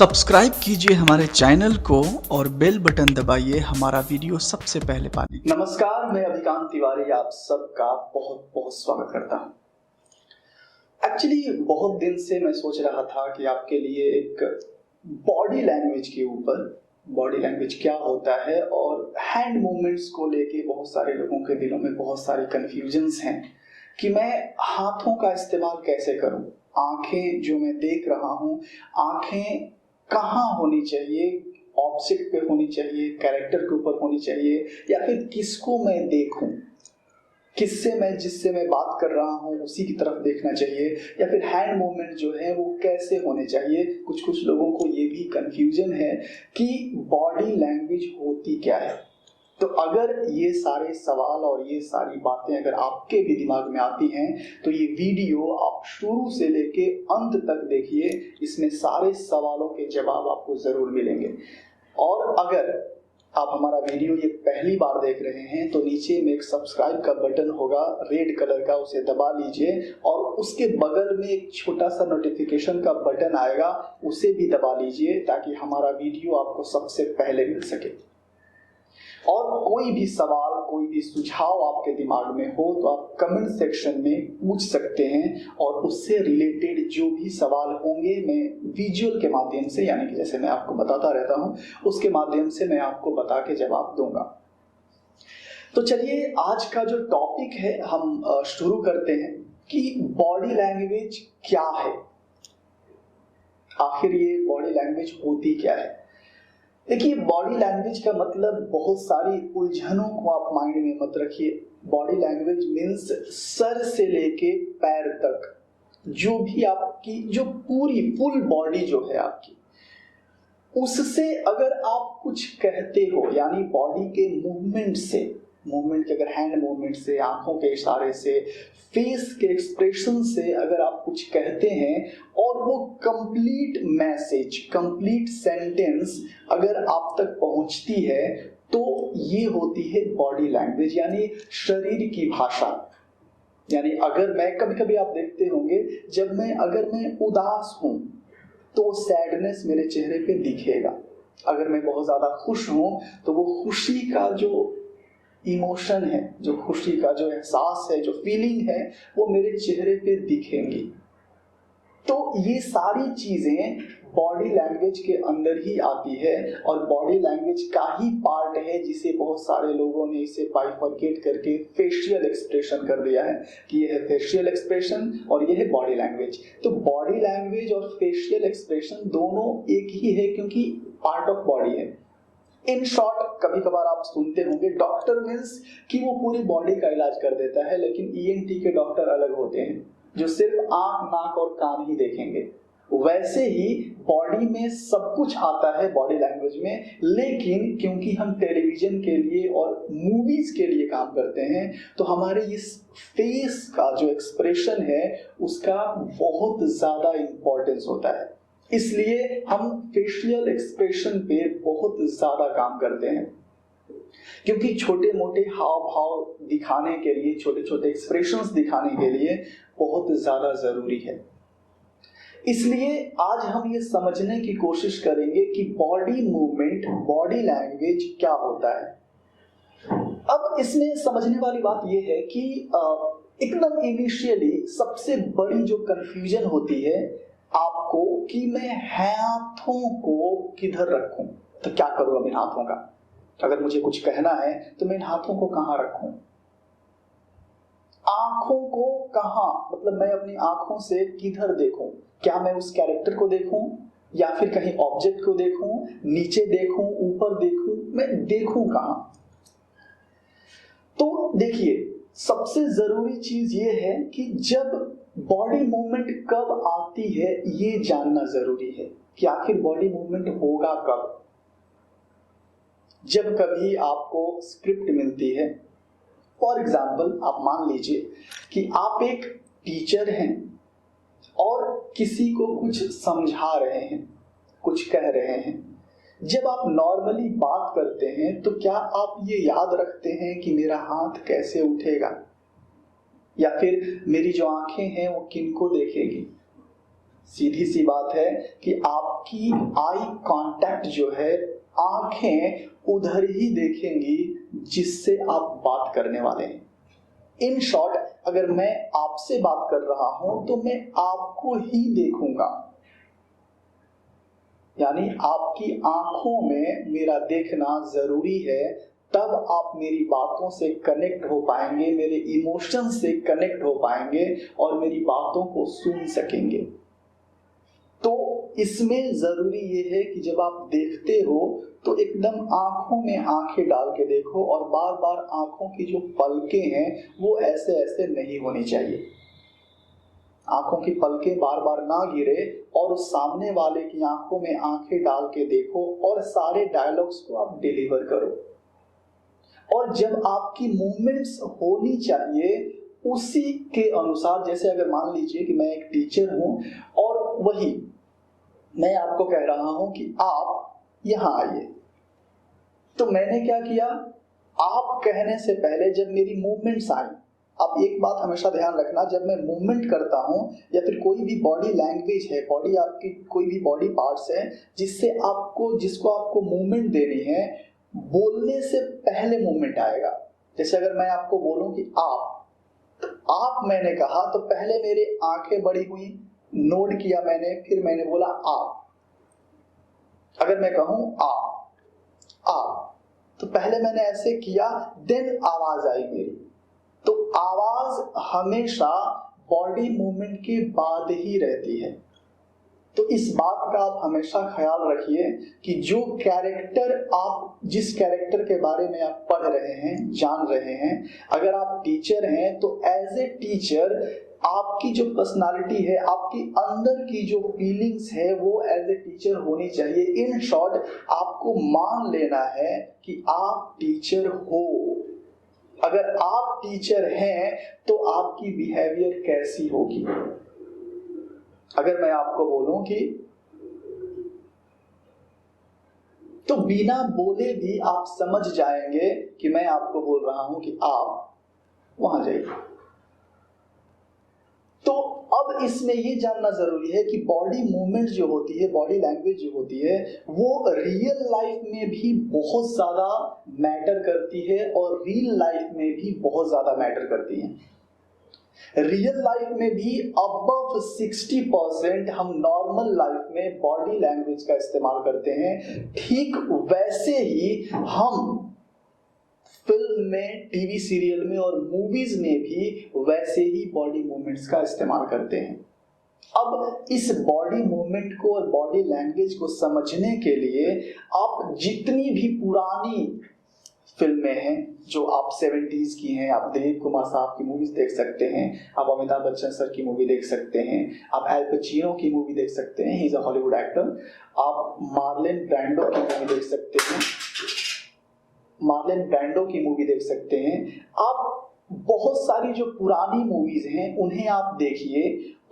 Subscribe कीजिए हमारे channel को और बेल बटन दबाइए हमारा वीडियो सबसे पहले पाने के लिए। नमस्कार, मैं अभिकांत तिवारी आप सबका बहुत बहुत स्वागत करता हूं। एक्चुअली बहुत दिन से मैं सोच रहा था कि आपके लिए एक बॉडी लैंग्वेज के ऊपर, बॉडी लैंग्वेज क्या होता है और हैंड मूवमेंट्स को लेके बहुत सारे लोगों के दिलों में बहुत सारी कंफ्यूजन्स हैं कि मैं हाथों का इस्तेमाल कैसे करूं। आंखें जो मैं देख रहा हूं, आंखें कहाँ होनी चाहिए, ऑब्जेक्ट पे होनी चाहिए, कैरेक्टर के ऊपर होनी चाहिए, या फिर किसको मैं देखूं, किससे मैं जिससे मैं बात कर रहा हूं उसी की तरफ देखना चाहिए, या फिर हैंड मूवमेंट जो है वो कैसे होने चाहिए। कुछ लोगों को ये भी कंफ्यूजन है कि बॉडी लैंग्वेज होती क्या है। तो अगर ये सारे सवाल और ये सारी बातें अगर आपके भी दिमाग में आती हैं तो ये वीडियो आप शुरू से लेके अंत तक देखिए, इसमें सारे सवालों के जवाब आपको जरूर मिलेंगे। और अगर आप हमारा वीडियो ये पहली बार देख रहे हैं तो नीचे में एक सब्सक्राइब का बटन होगा रेड कलर का, उसे दबा लीजिए और उसके बगल में एक छोटा सा नोटिफिकेशन का बटन आएगा, उसे भी दबा लीजिए ताकि हमारा वीडियो आपको सबसे पहले मिल सके। और कोई भी सवाल, कोई भी सुझाव आपके दिमाग में हो तो आप कमेंट सेक्शन में पूछ सकते हैं और उससे रिलेटेड जो भी सवाल होंगे मैं विजुअल के माध्यम से, यानी कि जैसे मैं आपको बताता रहता हूं उसके माध्यम से मैं आपको बता के जवाब दूंगा। तो चलिए आज का जो टॉपिक है हम शुरू करते हैं कि बॉडी लैंग्वेज क्या है, आखिर ये बॉडी लैंग्वेज होती क्या है। देखिए, बॉडी लैंग्वेज का मतलब बहुत सारी उलझनों को आप माइंड में मत रखिए। बॉडी लैंग्वेज मीन्स सर से लेके पैर तक जो भी आपकी जो पूरी फुल बॉडी जो है आपकी, उससे अगर आप कुछ कहते हो, यानी बॉडी के मूवमेंट से, मूवमेंट के अगर हैंड मूवमेंट से, आंखों के इशारे से, फेस के एक्सप्रेशन से अगर आप कुछ कहते हैं और वो कंप्लीट मैसेज, कंप्लीट सेंटेंस अगर आप तक पहुंचती है तो ये होती है बॉडी लैंग्वेज, यानी शरीर की भाषा। यानी अगर मैं, कभी कभी आप देखते होंगे जब अगर मैं उदास हूं तो सैडनेस मेरे चेहरे पे दिखेगा, अगर मैं बहुत ज्यादा खुश हूं तो वो खुशी का जो इमोशन है, जो खुशी का जो एहसास है, जो फीलिंग है, वो मेरे चेहरे पे दिखेंगी। तो ये सारी चीजें बॉडी लैंग्वेज के अंदर ही आती है और बॉडी लैंग्वेज का ही पार्ट है जिसे बहुत सारे लोगों ने इसे बाइफरकेट करके फेशियल एक्सप्रेशन कर दिया है कि ये है फेशियल एक्सप्रेशन और ये है बॉडी लैंग्वेज। तो बॉडी लैंग्वेज और फेशियल एक्सप्रेशन दोनों एक ही है क्योंकि पार्ट ऑफ बॉडी है। इन शॉर्ट, कभी कभार आप सुनते होंगे डॉक्टर मीन्स कि वो पूरी बॉडी का इलाज कर देता है, लेकिन ईएनटी के डॉक्टर अलग होते हैं जो सिर्फ आंख, नाक और कान ही देखेंगे। वैसे ही बॉडी में सब कुछ आता है बॉडी लैंग्वेज में, लेकिन क्योंकि हम टेलीविजन के लिए और मूवीज के लिए काम करते हैं तो हमारे इस फेस का जो एक्सप्रेशन है उसका बहुत ज्यादा इंपॉर्टेंस होता है, इसलिए हम फेशियल एक्सप्रेशन पे बहुत ज्यादा काम करते हैं। क्योंकि छोटे मोटे हाव भाव दिखाने के लिए, छोटे छोटे एक्सप्रेशंस दिखाने के लिए बहुत ज्यादा जरूरी है। इसलिए आज हम ये समझने की कोशिश करेंगे कि बॉडी मूवमेंट, बॉडी लैंग्वेज क्या होता है। अब इसमें समझने वाली बात यह है कि एकदम इनिशियली सबसे बड़ी जो कंफ्यूजन होती है आपको कि मैं हाथों को किधर रखूं, तो क्या करूं अब इन हाथों का, अगर मुझे कुछ कहना है तो मैं इन हाथों को कहां रखूं, आंखों को कहां, मतलब मैं अपनी आंखों से किधर देखूं, क्या मैं उस कैरेक्टर को देखूं या फिर कहीं ऑब्जेक्ट को देखूं, नीचे देखूं, ऊपर देखूं, मैं देखूं कहां। तो देखिए, सबसे जरूरी चीज ये है कि जब बॉडी मूवमेंट कब आती है ये जानना जरूरी है कि आखिर बॉडी मूवमेंट होगा कब। जब कभी आपको स्क्रिप्ट मिलती है, फॉर एग्जाम्पल आप मान लीजिए कि आप एक टीचर हैं और किसी को कुछ समझा रहे हैं, कुछ कह रहे हैं। जब आप नॉर्मली बात करते हैं तो क्या आप ये याद रखते हैं कि मेरा हाथ कैसे उठेगा या फिर मेरी जो आंखें हैं वो किनको देखेगी। सीधी सी बात है कि आपकी आई कांटेक्ट जो है, आंखें उधर ही देखेंगी जिससे आप बात करने वाले हैं। इन शॉर्ट, अगर मैं आपसे बात कर रहा हूं तो मैं आपको ही देखूंगा, यानी आपकी आंखों में मेरा देखना जरूरी है। तब आप मेरी बातों से कनेक्ट हो पाएंगे, मेरे इमोशन से कनेक्ट हो पाएंगे और मेरी बातों को सुन सकेंगे। तो इसमें जरूरी ये है कि जब आप देखते हो तो एकदम आंखों में आंखें डाल के देखो, और बार बार आंखों की जो पलकें हैं वो ऐसे ऐसे नहीं होनी चाहिए। आंखों की पलकें बार बार ना गिरे और उस सामने वाले की आंखों में आंखें डाल के देखो और सारे डायलॉग्स को आप डिलीवर करो। और जब आपकी मूवमेंट्स होनी चाहिए उसी के अनुसार, जैसे अगर मान लीजिए कि मैं एक टीचर हूं और वही मैं आपको कह रहा हूं कि आप यहां आइए, तो मैंने क्या किया, आप कहने से पहले जब मेरी मूवमेंट्स आई, आप एक बात हमेशा ध्यान रखना, जब मैं मूवमेंट करता हूं या फिर कोई भी बॉडी लैंग्वेज है, बॉडी आपकी कोई भी बॉडी पार्ट्स है जिसको आपको मूवमेंट देनी है, बोलने से पहले मूवमेंट आएगा। जैसे अगर मैं आपको बोलूं कि आप, तो आप मैंने कहा तो पहले मेरी आंखें बड़ी हुई, नोट किया मैंने, फिर मैंने बोला आप। अगर मैं कहूं आप तो पहले मैंने ऐसे किया, देन आवाज आई मेरी। तो आवाज हमेशा बॉडी मूवमेंट के बाद ही रहती है। तो इस बात का आप हमेशा ख्याल रखिए कि जो कैरेक्टर आप, जिस कैरेक्टर के बारे में आप पढ़ रहे हैं, जान रहे हैं, अगर आप टीचर हैं तो एज ए टीचर आपकी जो पर्सनालिटी है, आपकी अंदर की जो फीलिंग्स है वो एज ए टीचर होनी चाहिए। इन शॉर्ट, आपको मान लेना है कि आप टीचर हो। अगर आप टीचर हैं तो आपकी बिहेवियर कैसी होगी। अगर मैं आपको बोलूं कि, तो बिना बोले भी आप समझ जाएंगे कि मैं आपको बोल रहा हूं कि आप वहां जाइए। तो अब इसमें ये जानना जरूरी है कि बॉडी मूवमेंट जो होती है, बॉडी लैंग्वेज जो होती है, वो रियल लाइफ में भी बहुत ज्यादा मैटर करती है और रियल लाइफ में भी बहुत ज्यादा मैटर करती है। रियल लाइफ में भी अबव 60% हम नॉर्मल लाइफ में बॉडी लैंग्वेज का इस्तेमाल करते हैं। ठीक वैसे ही हम फिल्म में, टीवी सीरियल में और मूवीज में भी वैसे ही बॉडी मूवमेंट्स का इस्तेमाल करते हैं। अब इस बॉडी मूवमेंट को और बॉडी लैंग्वेज को समझने के लिए आप जितनी भी पुरानी फिल्में हैं जो आप 70s की हैं, आप दिलीप कुमार साहब की मूवीज देख सकते हैं, आप अमिताभ बच्चन सर की मूवी देख सकते हैं, आप एल पचिनो की मूवी देख सकते हैं, he is a Hollywood actor, आप मार्लन ब्रांडो की मूवी देख सकते हैं, आप बहुत सारी जो पुरानी मूवीज हैं उन्हें आप देखिए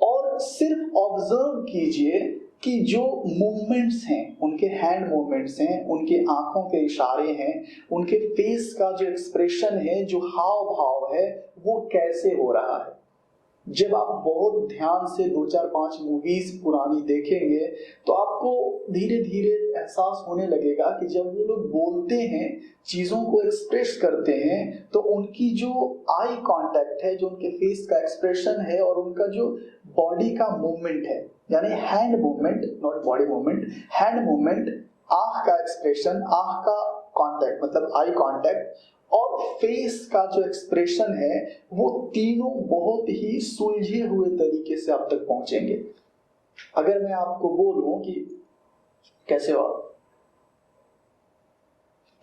और सिर्फ ऑब्जर्व कीजिए कि जो मूवमेंट्स हैं, उनके हैंड मूवमेंट्स हैं, उनके आंखों के इशारे हैं, उनके फेस का जो एक्सप्रेशन है, जो हाव भाव है, वो कैसे हो रहा है। जब आप बहुत ध्यान से 2-4-5 मूवीज पुरानी देखेंगे तो आपको धीरे धीरे एहसास होने लगेगा कि जब वो लोग बोलते हैं, चीजों को एक्सप्रेस करते हैं, तो उनकी जो आई कांटेक्ट है, जो उनके फेस का एक्सप्रेशन है और उनका जो बॉडी का मूवमेंट है, यानी hand movement, not body movement, hand movement, आंख का एक्सप्रेशन, आंख का कांटेक्ट मतलब आई कांटेक्ट और फेस का जो एक्सप्रेशन है, वो तीनों बहुत ही सुलझे हुए तरीके से आप तक पहुंचेंगे। अगर मैं आपको बोलूं कि कैसे हो,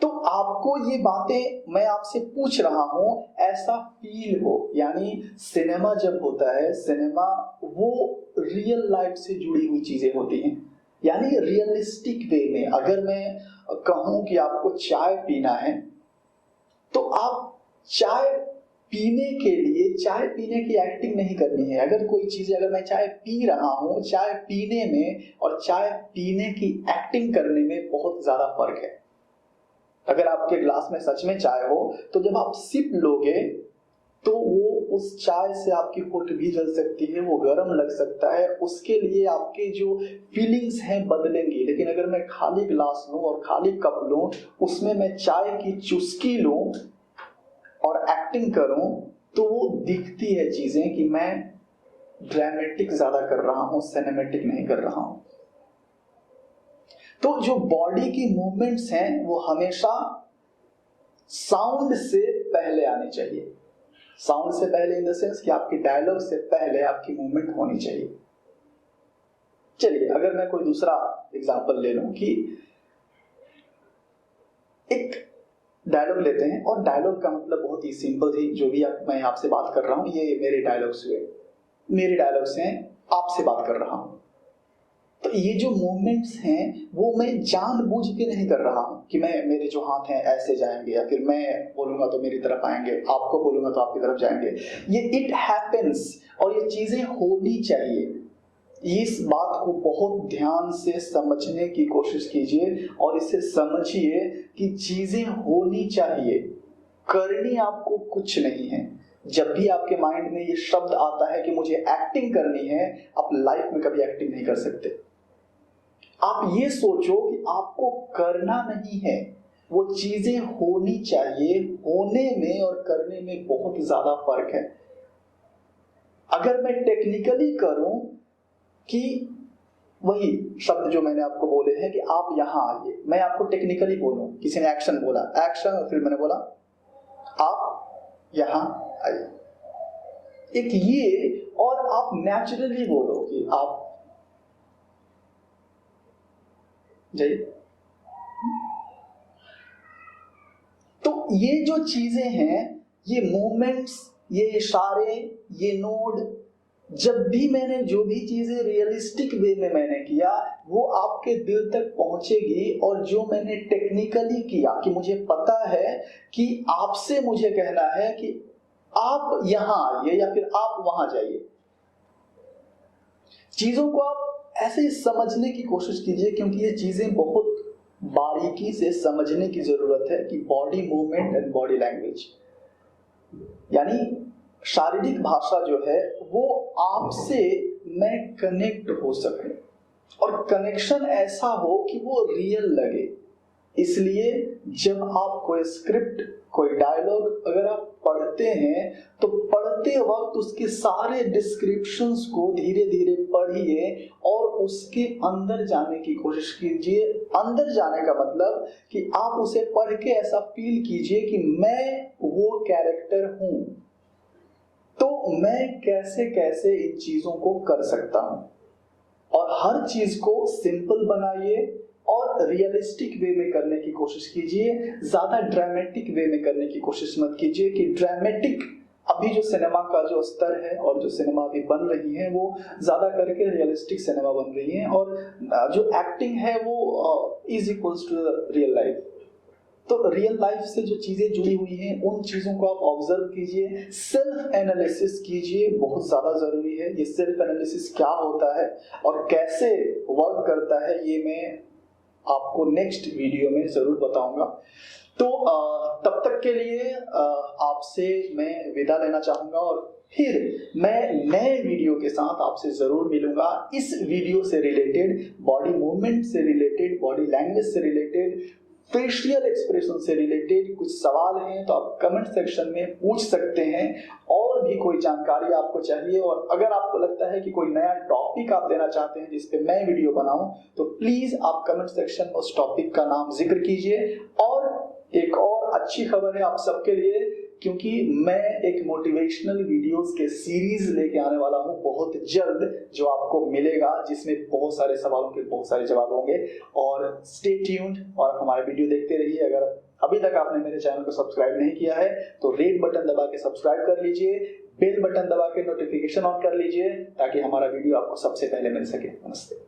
तो आपको ये बातें मैं आपसे पूछ रहा हूं ऐसा फील हो। यानी सिनेमा जब होता है, सिनेमा वो रियल लाइफ से जुड़ी हुई चीजें होती हैं, यानी रियलिस्टिक वे में। अगर मैं कहूं कि आपको चाय पीना है तो आप चाय पीने के लिए चाय पीने की एक्टिंग नहीं करनी है। अगर कोई चीज, अगर मैं चाय पी रहा हूं, चाय पीने में और चाय पीने की एक्टिंग करने में बहुत ज्यादा फर्क है। अगर आपके ग्लास में सच में चाय हो तो जब आप सिप लोगे तो वो उस चाय से आपकी होठ भी जल सकती है, वो गर्म लग सकता है, उसके लिए आपके जो फीलिंग्स हैं बदलेंगी। लेकिन अगर मैं खाली ग्लास लूं और खाली कप लूं, उसमें मैं चाय की चुस्की लूं और एक्टिंग करूं, तो वो दिखती है चीजें कि मैं ड्रामेटिक ज्यादा कर रहा हूं, सिनेमैटिक नहीं कर रहा हूं। तो जो बॉडी की मूवमेंट्स हैं वो हमेशा साउंड से पहले आनी चाहिए। साउंड से पहले इन द सेंस कि आपकी डायलॉग से पहले आपकी मूवमेंट होनी चाहिए। चलिए अगर मैं कोई दूसरा एग्जांपल ले लूं कि एक डायलॉग लेते हैं, और डायलॉग का मतलब बहुत ही सिंपल थी, जो भी मैं आपसे बात कर रहा हूं ये मेरे डायलॉग्स हुए, मेरे डायलॉग्स हैं, आपसे बात कर रहा हूं। तो ये जो मूवमेंट्स हैं वो मैं जानबूझ के नहीं कर रहा हूं कि मैं, मेरे जो हाथ हैं ऐसे जाएंगे, या फिर मैं बोलूंगा तो मेरी तरफ आएंगे, आपको बोलूंगा तो आपकी तरफ जाएंगे। ये इट हैपेंस, और ये चीजें होनी चाहिए। इस बात को बहुत ध्यान से समझने की कोशिश कीजिए और इसे समझिए कि चीजें होनी चाहिए, करनी आपको कुछ नहीं है। जब भी आपके माइंड में ये शब्द आता है कि मुझे एक्टिंग करनी है, आप लाइफ में कभी एक्टिंग नहीं कर सकते। आप ये सोचो कि आपको करना नहीं है, वो चीजें होनी चाहिए। होने में और करने में बहुत ज्यादा फर्क है। अगर मैं टेक्निकली करूं कि वही शब्द जो मैंने आपको बोले हैं कि आप यहां आइए, मैं आपको टेक्निकली बोलूं, किसी ने एक्शन बोला, एक्शन, और फिर मैंने बोला आप यहां आइए, एक ये, और आप नेचुरली बोलो कि आप जाइए। तो ये जो चीजें हैं, ये मूवमेंट्स, ये इशारे, ये नोड, जब भी मैंने जो भी चीजें रियलिस्टिक वे में मैंने किया, वो आपके दिल तक पहुंचेगी। और जो मैंने टेक्निकली किया कि मुझे पता है कि आपसे मुझे कहना है कि आप यहां आइए या फिर आप वहां जाइए, चीजों को आप ऐसे ही समझने की कोशिश कीजिए, क्योंकि ये चीजें बहुत बारीकी से समझने की जरूरत है कि body movement and body language, यानी शारीरिक भाषा जो है वो आपसे मैं कनेक्ट हो सकूं, और कनेक्शन ऐसा हो कि वो रियल लगे। इसलिए जब आप कोई स्क्रिप्ट, कोई डायलॉग अगर आप पढ़ते हैं, तो पढ़ते वक्त उसके सारे डिस्क्रिप्शंस को धीरे धीरे पढ़िए और उसके अंदर जाने की कोशिश कीजिए। अंदर जाने का मतलब कि आप उसे पढ़ के ऐसा फील कीजिए कि मैं वो कैरेक्टर हूं, तो मैं कैसे कैसे इन चीजों को कर सकता हूं। और हर चीज को सिंपल बनाइए और रियलिस्टिक वे में करने की कोशिश कीजिए। ज्यादा ड्रामेटिक वे में करने की कोशिश मत कीजिए कि ड्रामेटिक, अभी जो सिनेमा का जो स्तर है और जो सिनेमा अभी बन रही है वो ज्यादा करके रियलिस्टिक सिनेमा बन रही है, और जो एक्टिंग है वो is equals to real life. तो रियल लाइफ से जो चीजें जुड़ी हुई हैं उन चीजों को आप ऑब्जर्व कीजिए, सेल्फ एनालिसिस कीजिए, बहुत ज्यादा जरूरी है। ये सेल्फ एनालिसिस क्या होता है और कैसे वर्क करता है, ये मैं आपको नेक्स्ट वीडियो में जरूर बताऊंगा। तो तब तक के लिए आपसे मैं विदा लेना चाहूंगा, और फिर मैं नए वीडियो के साथ आपसे जरूर मिलूंगा। इस वीडियो से रिलेटेड, बॉडी मूवमेंट से रिलेटेड, बॉडी लैंग्वेज से रिलेटेड, फेशियल एक्सप्रेशन से रिलेटेड कुछ सवाल हैं तो आप कमेंट सेक्शन में पूछ सकते हैं। और भी कोई जानकारी आपको चाहिए, और अगर आपको लगता है कि कोई नया टॉपिक आप देना चाहते हैं जिस पे मैं वीडियो बनाऊं, तो प्लीज आप कमेंट सेक्शन में उस टॉपिक का नाम जिक्र कीजिए। और एक और अच्छी खबर है आप सबके लिए, क्योंकि मैं एक मोटिवेशनल वीडियोस के सीरीज लेके आने वाला हूं बहुत जल्द, जो आपको मिलेगा, जिसमें बहुत सारे सवालों के बहुत सारे जवाब होंगे। और स्टे ट्यून्ड और हमारे वीडियो देखते रहिए। अगर अभी तक आपने मेरे चैनल को सब्सक्राइब नहीं किया है तो रेड बटन दबा के सब्सक्राइब कर लीजिए, बेल बटन दबा के नोटिफिकेशन ऑन कर लीजिए, ताकि हमारा वीडियो आपको सबसे पहले मिल सके। नमस्ते।